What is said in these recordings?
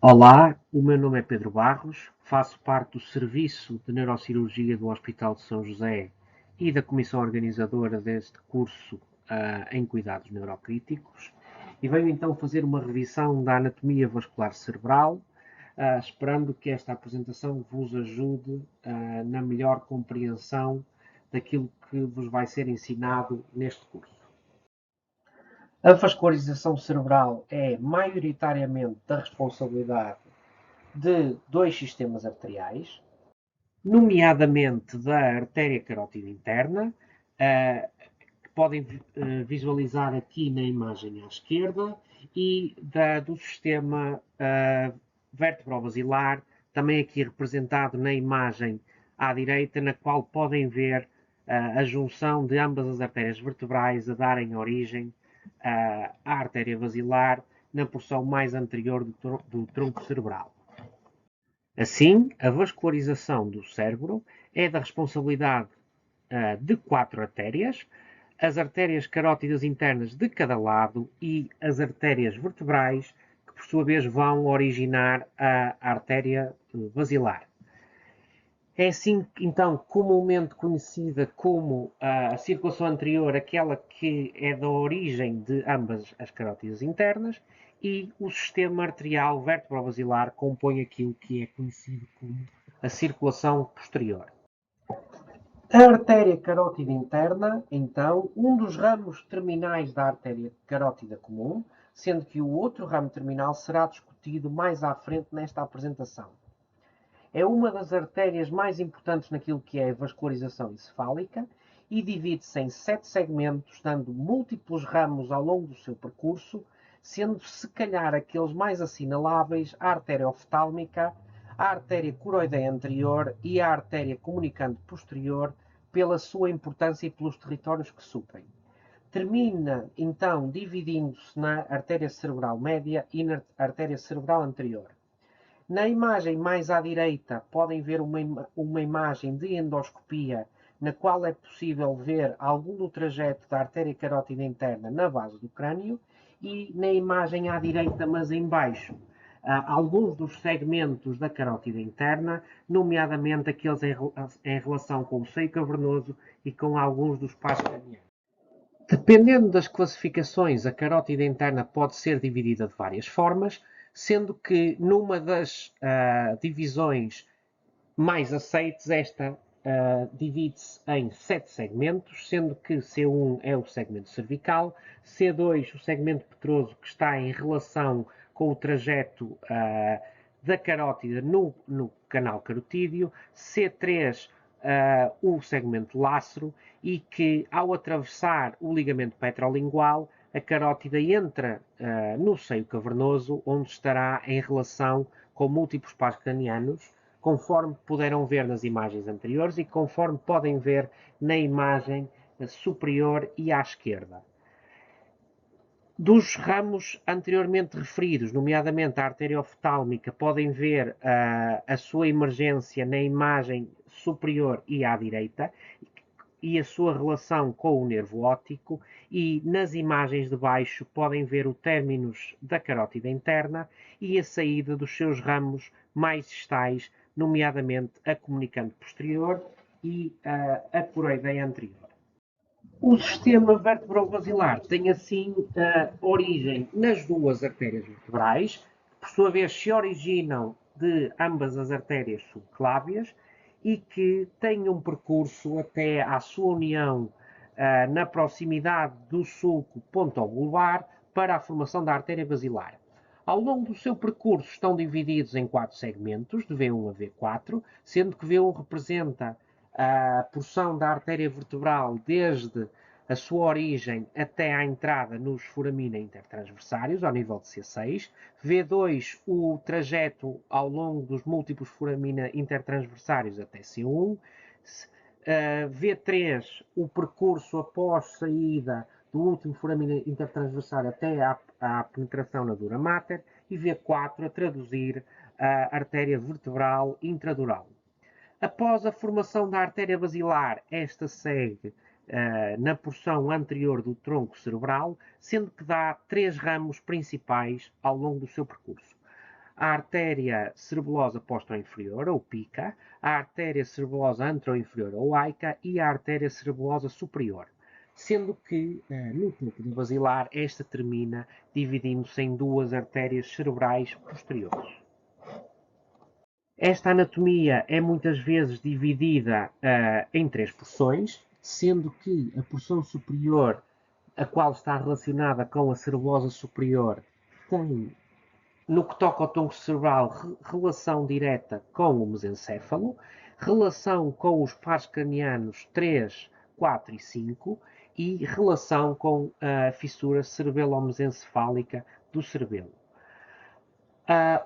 Olá, o meu nome é Pedro Barros, faço parte do Serviço de Neurocirurgia do Hospital de São José e da comissão organizadora deste curso em cuidados neurocríticos e venho então fazer uma revisão da anatomia vascular cerebral, esperando que esta apresentação vos ajude na melhor compreensão daquilo que vos vai ser ensinado neste curso. A vascularização cerebral é maioritariamente da responsabilidade de dois sistemas arteriais, nomeadamente da artéria carótida interna, que podem visualizar aqui na imagem à esquerda, e do sistema vertebrovasilar, também aqui representado na imagem à direita, na qual podem ver a junção de ambas as artérias vertebrais a darem origem à artéria basilar na porção mais anterior do tronco cerebral. Assim, a vascularização do cérebro é da responsabilidade de 4 artérias, as artérias carótidas internas de cada lado e as artérias vertebrais, que por sua vez vão originar a artéria basilar. É assim, então, comumente conhecida como a circulação anterior, aquela que é da origem de ambas as carótidas internas, e o sistema arterial vertebrovasilar compõe aquilo que é conhecido como a circulação posterior. A artéria carótida interna, então, um dos ramos terminais da artéria carótida comum, sendo que o outro ramo terminal será discutido mais à frente nesta apresentação. É uma das artérias mais importantes naquilo que é a vascularização encefálica e divide-se em 7 segmentos, dando múltiplos ramos ao longo do seu percurso, sendo se calhar aqueles mais assinaláveis a artéria oftálmica, a artéria coroideia anterior e a artéria comunicante posterior, pela sua importância e pelos territórios que suprem. Termina, então, dividindo-se na artéria cerebral média e na artéria cerebral anterior. Na imagem mais à direita podem ver uma imagem de endoscopia na qual é possível ver algum do trajeto da artéria carótida interna na base do crânio, e na imagem à direita, mas em baixo, alguns dos segmentos da carótida interna, nomeadamente aqueles em relação com o seio cavernoso e com alguns dos passos cranianos. Dependendo das classificações, a carótida interna pode ser dividida de várias formas, sendo que numa das divisões mais aceites, esta divide-se em 7 segmentos, sendo que C1 é o segmento cervical, C2 o segmento petroso, que está em relação com o trajeto da carótida no canal carotídeo, C3 o segmento lácero, e que ao atravessar o ligamento petrolingual, a carótida entra no seio cavernoso, onde estará em relação com múltiplos pares cranianos, conforme puderam ver nas imagens anteriores e conforme podem ver na imagem superior e à esquerda. Dos ramos anteriormente referidos, nomeadamente a artéria oftálmica, podem ver a sua emergência na imagem superior e à direita e a sua relação com o nervo óptico, e nas imagens de baixo podem ver o términus da carótida interna e a saída dos seus ramos mais distais, nomeadamente a comunicante posterior e a coroideia anterior. O sistema vertebrovasilar tem assim origem nas duas artérias vertebrais, que por sua vez se originam de ambas as artérias subclávias e que têm um percurso até à sua união na proximidade do sulco pontobulbar para a formação da artéria basilar. Ao longo do seu percurso estão divididos em 4 segmentos, de V1 a V4, sendo que V1 representa a porção da artéria vertebral desde a sua origem até à entrada nos foramina intertransversários, ao nível de C6. V2, o trajeto ao longo dos múltiplos foramina intertransversários até C1. V3, o percurso após saída do último foramina intertransversário até à penetração na dura mater. E V4, a traduzir a artéria vertebral intradural. Após a formação da artéria basilar, esta segue na porção anterior do tronco cerebral, sendo que dá 3 ramos principais ao longo do seu percurso. a artéria cerebelosa posterior-inferior, ou PICA, a artéria cerebelosa anteroinferior, ou AICA, e a artéria cerebelosa superior. Sendo que, no topo do basilar, esta termina dividindo-se em duas artérias cerebrais posteriores. Esta anatomia é muitas vezes dividida em três porções, sendo que a porção superior, a qual está relacionada com a cerebelosa superior, tem, no que toca ao tronco cerebral, relação direta com o mesencéfalo, relação com os pares cranianos 3, 4 e 5 e relação com a fissura cerebelo-mesencefálica do cerebelo.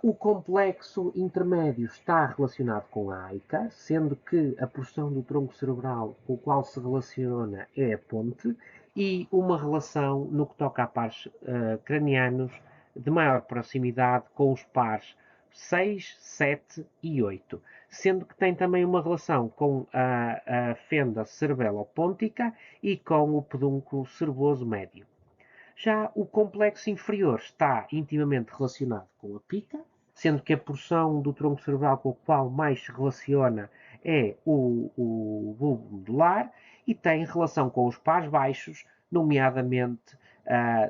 O complexo intermédio está relacionado com a AICA, sendo que a porção do tronco cerebral com o qual se relaciona é a ponte, e uma relação no que toca a pares cranianos de maior proximidade com os pares 6, 7 e 8, sendo que tem também uma relação com a fenda cerebelopôntica e com o pedúnculo cerebeloso médio. Já o complexo inferior está intimamente relacionado com a pica, sendo que a porção do tronco cerebral com o qual mais se relaciona é o bulbo medular e tem relação com os pares baixos, nomeadamente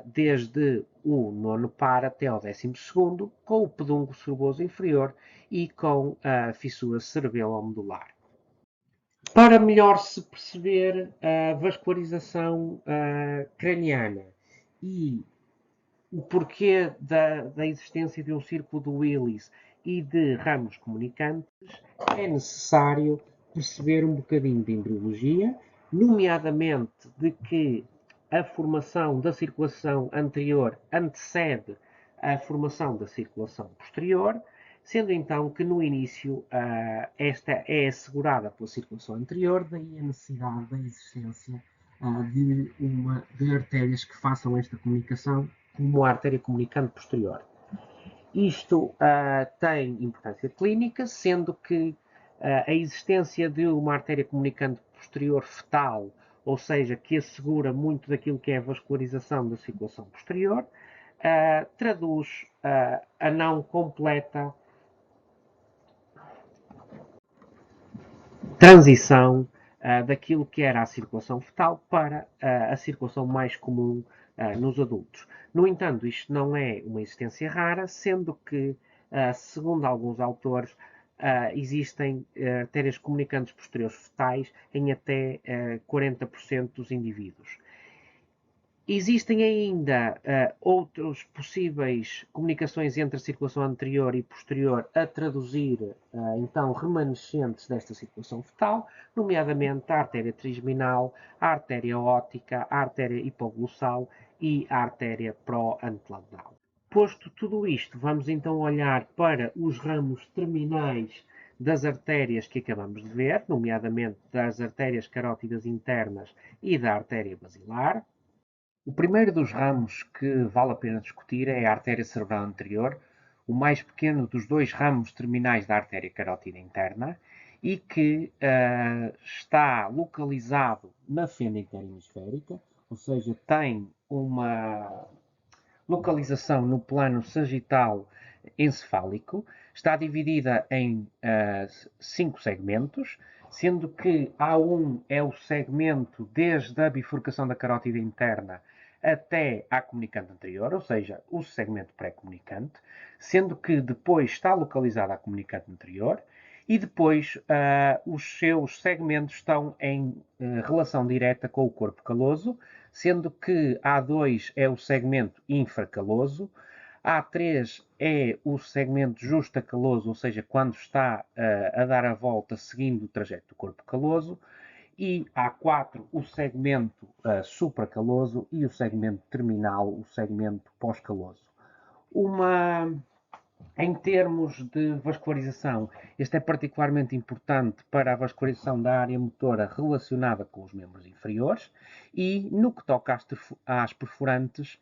desde o nono par até ao 12º, com o pedúnculo cerebeloso inferior e com a fissura cerebelo-medular. Para melhor se perceber a vascularização craniana e o porquê da existência de um círculo de Willis e de ramos comunicantes, é necessário perceber um bocadinho de embriologia, nomeadamente de que a formação da circulação anterior antecede a formação da circulação posterior, sendo então que no início esta é assegurada pela circulação anterior, daí a necessidade da existência de artérias que façam esta comunicação, como a artéria comunicante posterior. Isto tem importância clínica, sendo que a existência de uma artéria comunicante posterior fetal, ou seja, que assegura muito daquilo que é a vascularização da circulação posterior, traduz a não completa transição daquilo que era a circulação fetal para a circulação mais comum nos adultos. No entanto, isto não é uma existência rara, sendo que, segundo alguns autores, existem artérias comunicantes posteriores fetais em até 40% dos indivíduos. Existem ainda outras possíveis comunicações entre a circulação anterior e posterior a traduzir, então, remanescentes desta circulação fetal, nomeadamente a artéria trigeminal, a artéria óptica, a artéria hipoglossal e a artéria pró-antelabdal. Posto tudo isto, vamos então olhar para os ramos terminais das artérias que acabamos de ver, nomeadamente das artérias carótidas internas e da artéria basilar. O primeiro dos ramos que vale a pena discutir é a artéria cerebral anterior, o mais pequeno dos dois ramos terminais da artéria carótida interna e que está localizado na fenda interhemisférica, ou seja, tem uma localização no plano sagital encefálico, está dividida em 5 segmentos, sendo que A1 é o segmento desde a bifurcação da carótida interna até à comunicante anterior, ou seja, o segmento pré-comunicante, sendo que depois está localizada a comunicante anterior e depois os seus segmentos estão em relação direta com o corpo caloso, sendo que A2 é o segmento infracaloso, A3 é o segmento justacaloso, ou seja, quando está a dar a volta seguindo o trajeto do corpo caloso, e A4 o segmento supracaloso e o segmento terminal, o segmento pós-caloso. Em termos de vascularização, este é particularmente importante para a vascularização da área motora relacionada com os membros inferiores e, no que toca às perfurantes,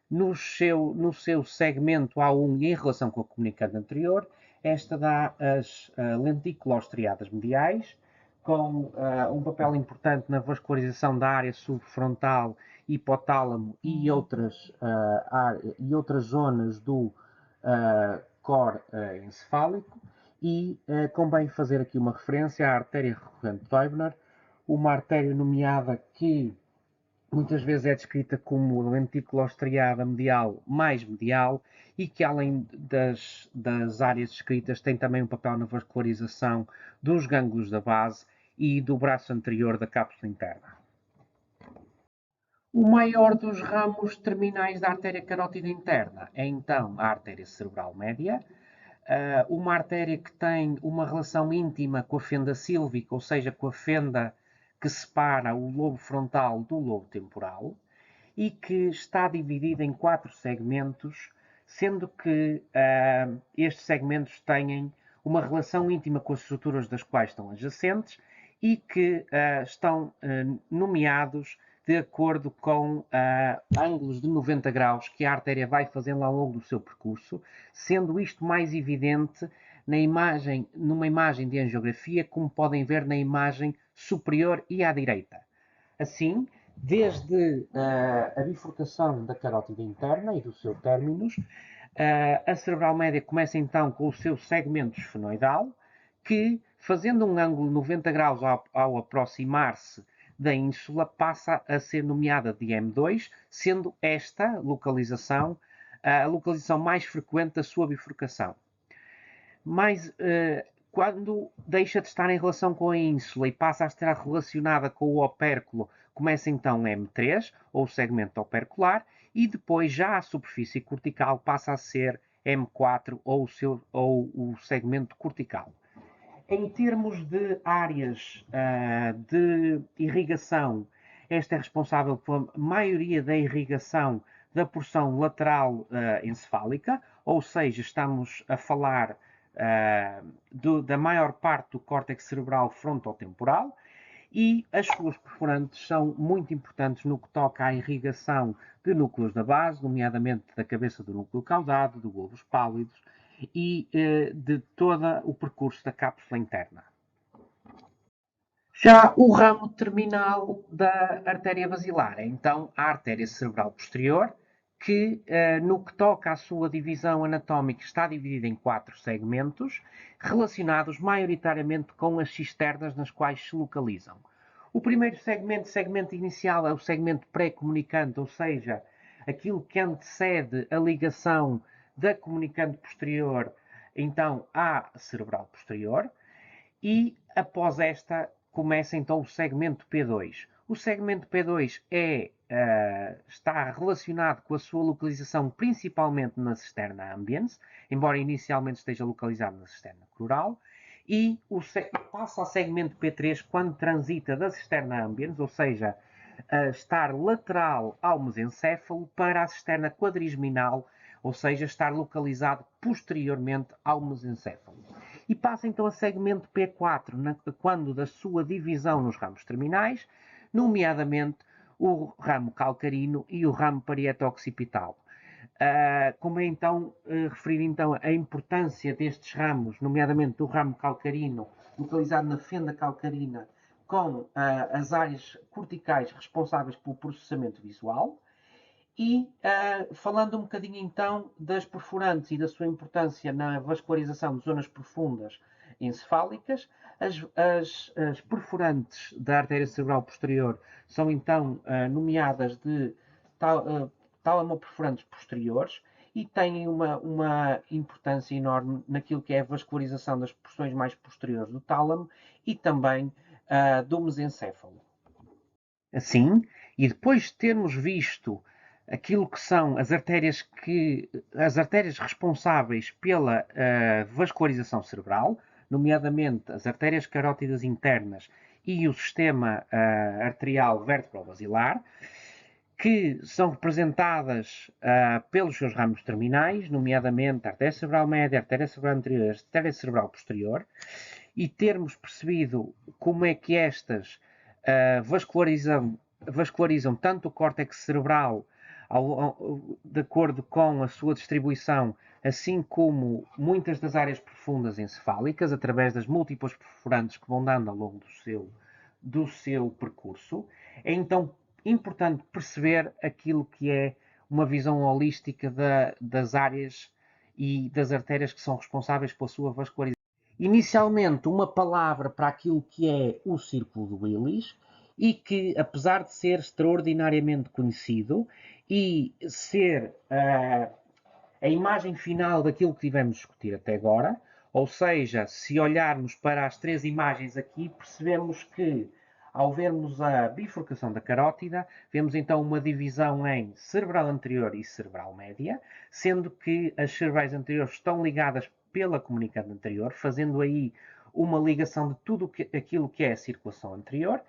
no seu segmento A1 em relação com a comunicante anterior, esta dá as lenticulostriadas mediais, com um papel importante na vascularização da área subfrontal, hipotálamo e outras zonas do core encefálico e convém fazer aqui uma referência à artéria recorrente de Wegener, uma artéria nomeada que muitas vezes é descrita como lentícula estriada medial mais medial e que, além das áreas descritas, tem também um papel na vascularização dos gânglios da base e do braço anterior da cápsula interna. O maior dos ramos terminais da artéria carótida interna é então a artéria cerebral média, uma artéria que tem uma relação íntima com a fenda sílvica, ou seja, com a fenda que separa o lobo frontal do lobo temporal, e que está dividida em 4 segmentos, sendo que estes segmentos têm uma relação íntima com as estruturas das quais estão adjacentes e que estão nomeados de acordo com ângulos de 90 graus que a artéria vai fazendo ao longo do seu percurso, sendo isto mais evidente numa imagem de angiografia, como podem ver na imagem superior e à direita. Assim, desde a bifurcação da carótida interna e do seu términus, a cerebral média começa então com o seu segmento esfenoidal, que, fazendo um ângulo 90 graus ao aproximar-se da ínsula, passa a ser nomeada de M2, sendo esta localização a localização mais frequente da sua bifurcação. Mas quando deixa de estar em relação com a ínsula e passa a estar relacionada com o opérculo, começa então M3, ou o segmento opercular, e depois já a superfície cortical passa a ser M4, ou o segmento cortical. Em termos de áreas de irrigação, esta é responsável pela maioria da irrigação da porção lateral encefálica, ou seja, estamos a falar da maior parte do córtex cerebral frontotemporal, e as suas perfurantes são muito importantes no que toca à irrigação de núcleos da base, nomeadamente da cabeça do núcleo caudado, do globos pálidos e de todo o percurso da cápsula interna. Já o ramo terminal da artéria basilar é então a artéria cerebral posterior, que no que toca à sua divisão anatómica está dividida em 4 segmentos, relacionados maioritariamente com as cisternas nas quais se localizam. O primeiro segmento inicial, é o segmento pré-comunicante, ou seja, aquilo que antecede a ligação da comunicante posterior, então, à cerebral posterior, e após esta começa então o segmento P2. O segmento P2 está relacionado com a sua localização principalmente na cisterna ambiens, embora inicialmente esteja localizado na cisterna crural, e passa ao segmento P3 quando transita da cisterna ambiens, ou seja, estar lateral ao mesencéfalo, para a cisterna quadrigeminal, ou seja, estar localizado posteriormente ao mesencéfalo. E passa então a segmento P4, quando da sua divisão nos ramos terminais, nomeadamente o ramo calcarino e o ramo parieto-occipital. Convém então referir então a importância destes ramos, nomeadamente do ramo calcarino, localizado na fenda calcarina, com as áreas corticais responsáveis pelo processamento visual. E falando um bocadinho então das perfurantes e da sua importância na vascularização de zonas profundas encefálicas, as perfurantes da artéria cerebral posterior são então nomeadas de talamoperfurantes posteriores e têm uma importância enorme naquilo que é a vascularização das porções mais posteriores do tálamo e também do mesencéfalo. Assim, e depois de termos visto aquilo que são as artérias responsáveis pela vascularização cerebral, nomeadamente as artérias carótidas internas e o sistema arterial vértebro-basilar, que são representadas pelos seus ramos terminais, nomeadamente a artéria cerebral média, a artéria cerebral anterior, a artéria cerebral posterior, e termos percebido como é que estas vascularizam tanto o córtex cerebral de acordo com a sua distribuição, assim como muitas das áreas profundas encefálicas, através das múltiplas perfurantes que vão dando ao longo do seu percurso. É então importante perceber aquilo que é uma visão holística das áreas e das artérias que são responsáveis pela sua vascularização. Inicialmente, uma palavra para aquilo que é o Círculo de Willis, e que, apesar de ser extraordinariamente conhecido e ser a imagem final daquilo que tivemos a discutir até agora, ou seja, se olharmos para as três imagens aqui, percebemos que, ao vermos a bifurcação da carótida, vemos então uma divisão em cerebral anterior e cerebral média, sendo que as cerebrais anteriores estão ligadas pela comunicante anterior, fazendo aí uma ligação de tudo aquilo que é a circulação anterior,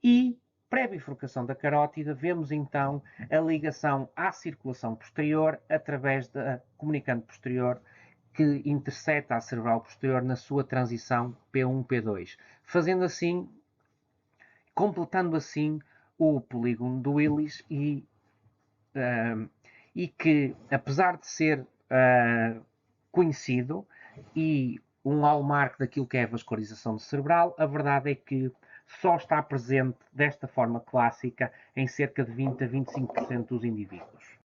e pré-bifurcação da carótida, vemos então a ligação à circulação posterior através da comunicante posterior que intercepta a cerebral posterior na sua transição P1-P2, fazendo assim, completando assim o polígono do Willis e que, apesar de ser conhecido e um hallmark daquilo que é a vascularização cerebral, a verdade é que só está presente desta forma clássica em cerca de 20 a 25% dos indivíduos.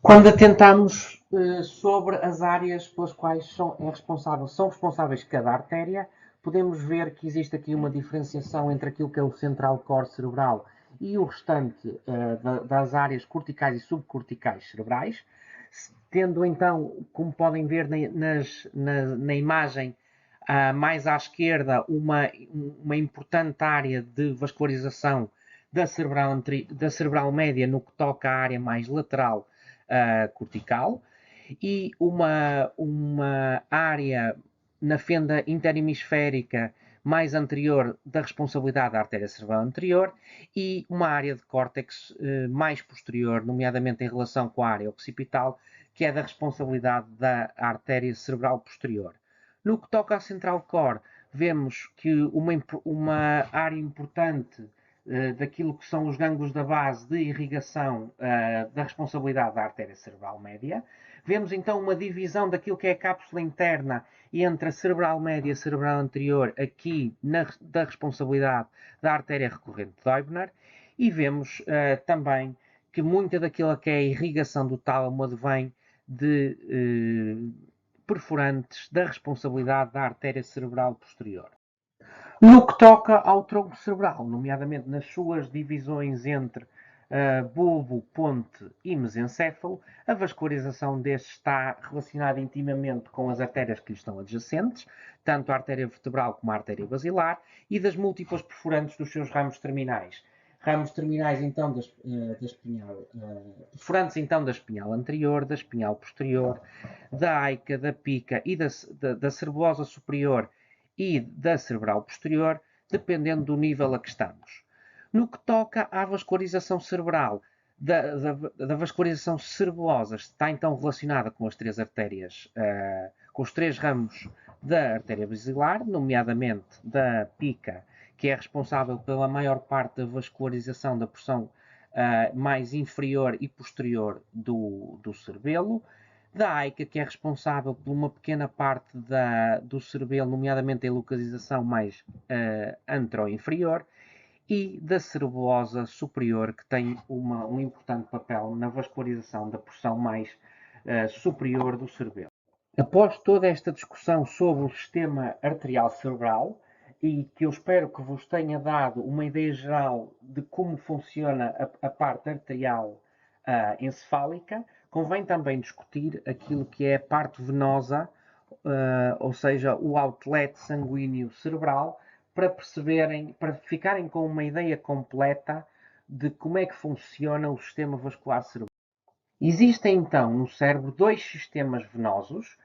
Quando atentamos sobre as áreas pelas quais são responsáveis cada artéria, podemos ver que existe aqui uma diferenciação entre aquilo que é o central core cerebral e o restante das áreas corticais e subcorticais cerebrais, tendo então, como podem ver na imagem mais à esquerda, uma importante área de vascularização da cerebral média no que toca à área mais lateral cortical, e uma área na fenda interhemisférica mais anterior da responsabilidade da artéria cerebral anterior e uma área de córtex mais posterior, nomeadamente em relação com a área occipital, que é da responsabilidade da artéria cerebral posterior. No que toca à central core, vemos que uma área importante daquilo que são os gânglios da base de irrigação da responsabilidade da artéria cerebral média. Vemos então uma divisão daquilo que é a cápsula interna entre a cerebral média e a cerebral anterior, aqui da responsabilidade da artéria recorrente de Deubner, e vemos também que muita daquilo que é a irrigação do tálamo advém de perfurantes da responsabilidade da artéria cerebral posterior. No que toca ao tronco cerebral, nomeadamente nas suas divisões entre bulbo, ponte e mesencéfalo, a vascularização deste está relacionada intimamente com as artérias que lhe estão adjacentes, tanto a artéria vertebral como a artéria basilar, e das múltiplas perfurantes dos seus ramos terminais. Ramos terminais, então, da espinhal, perfurantes, então, da espinhal anterior, da espinhal posterior, da aica, da pica e da cerebelosa superior e da cerebral posterior, dependendo do nível a que estamos. No que toca à vascularização cerebral, da vascularização cerebelosa, está então relacionada com as três artérias, com os três ramos da artéria basilar, nomeadamente da pica, que é responsável pela maior parte da vascularização da porção mais inferior e posterior do cerebelo, da aica, que é responsável por uma pequena parte do cerebelo, nomeadamente a localização mais anteroinferior, e da cerebelosa superior, que tem um importante papel na vascularização da porção mais superior do cerebelo. Após toda esta discussão sobre o sistema arterial cerebral, e que eu espero que vos tenha dado uma ideia geral de como funciona a parte arterial encefálica, convém também discutir aquilo que é a parte venosa, ou seja, o outlet sanguíneo cerebral, para ficarem com uma ideia completa de como é que funciona o sistema vascular cerebral. Existem então no cérebro dois sistemas venosos,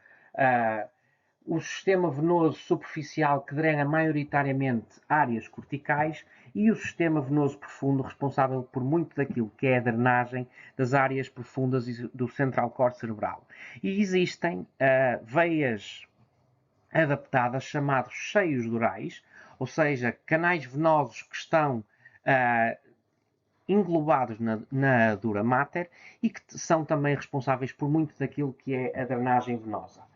o sistema venoso superficial, que drena maioritariamente áreas corticais, e o sistema venoso profundo, responsável por muito daquilo que é a drenagem das áreas profundas do central core cerebral. E existem veias adaptadas, chamados seios durais, ou seja, canais venosos que estão englobados na dura mater e que são também responsáveis por muito daquilo que é a drenagem venosa.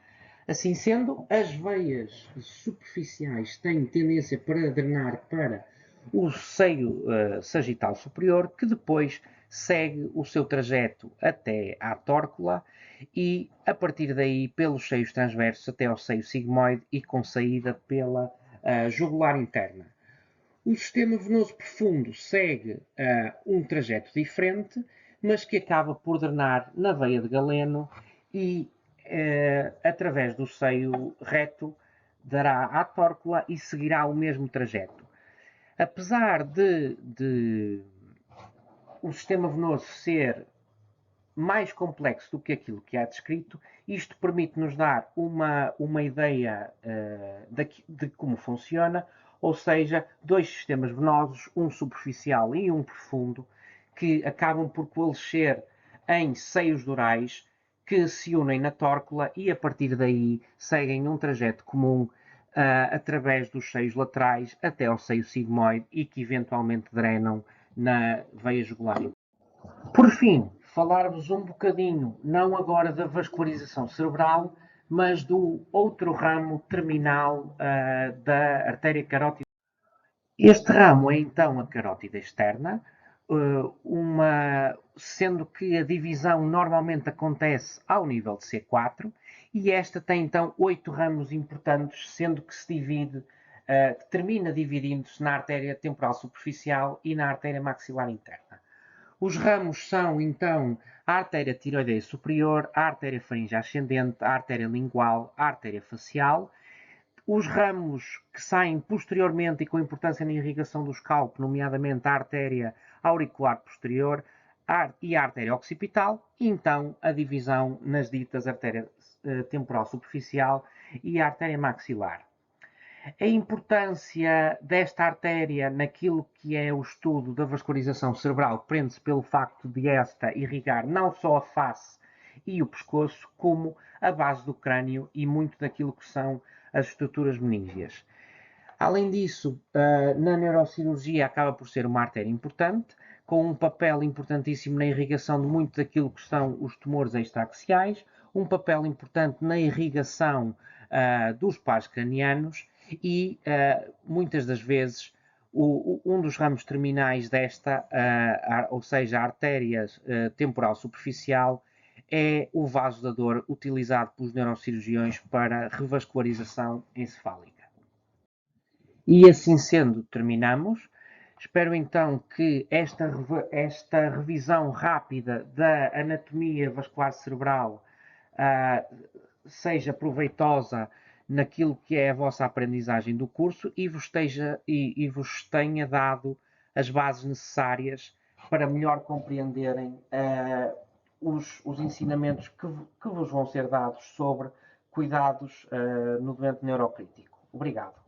Assim sendo, as veias superficiais têm tendência para drenar para o seio sagital superior, que depois segue o seu trajeto até à tórcula e, a partir daí, pelos seios transversos até ao seio sigmoide e com saída pela jugular interna. O sistema venoso profundo segue um trajeto diferente, mas que acaba por drenar na veia de Galeno e, através do seio reto, dará à tórcula e seguirá o mesmo trajeto. Apesar de o sistema venoso ser mais complexo do que aquilo que há descrito, isto permite-nos dar uma ideia de como funciona, ou seja, dois sistemas venosos, um superficial e um profundo, que acabam por coalescer em seios durais que se unem na tórcula e a partir daí seguem um trajeto comum através dos seios laterais até ao seio sigmoide e que eventualmente drenam na veia jugular. Por fim, falar-vos um bocadinho, não agora da vascularização cerebral, mas do outro ramo terminal da artéria carótida. Este ramo é então a carótida externa, sendo que a divisão normalmente acontece ao nível de C4, e esta tem então 8 ramos importantes, sendo que se divide, termina dividindo-se na artéria temporal superficial e na artéria maxilar interna. Os ramos são, então, a artéria tiroideia superior, a artéria faríngea ascendente, a artéria lingual, a artéria facial. Os ramos que saem posteriormente e com importância na irrigação do escalpo, nomeadamente a artéria auricular posterior e a artéria occipital, e então a divisão nas ditas artéria temporal superficial e a artéria maxilar. A importância desta artéria naquilo que é o estudo da vascularização cerebral prende-se pelo facto de esta irrigar não só a face e o pescoço, como a base do crânio e muito daquilo que são as estruturas meníngeas. Além disso, na neurocirurgia acaba por ser uma artéria importante, com um papel importantíssimo na irrigação de muito daquilo que são os tumores extraaxiais, um papel importante na irrigação dos pares cranianos e, muitas das vezes, um dos ramos terminais desta, ou seja, a artéria temporal superficial, é o vaso da dor utilizado pelos neurocirurgiões para revascularização encefálica. E assim sendo, terminamos. Espero então que esta revisão rápida da anatomia vascular cerebral seja proveitosa naquilo que é a vossa aprendizagem do curso e vos tenha dado as bases necessárias para melhor compreenderem os ensinamentos que vos vão ser dados sobre cuidados no doente neurocrítico. Obrigado.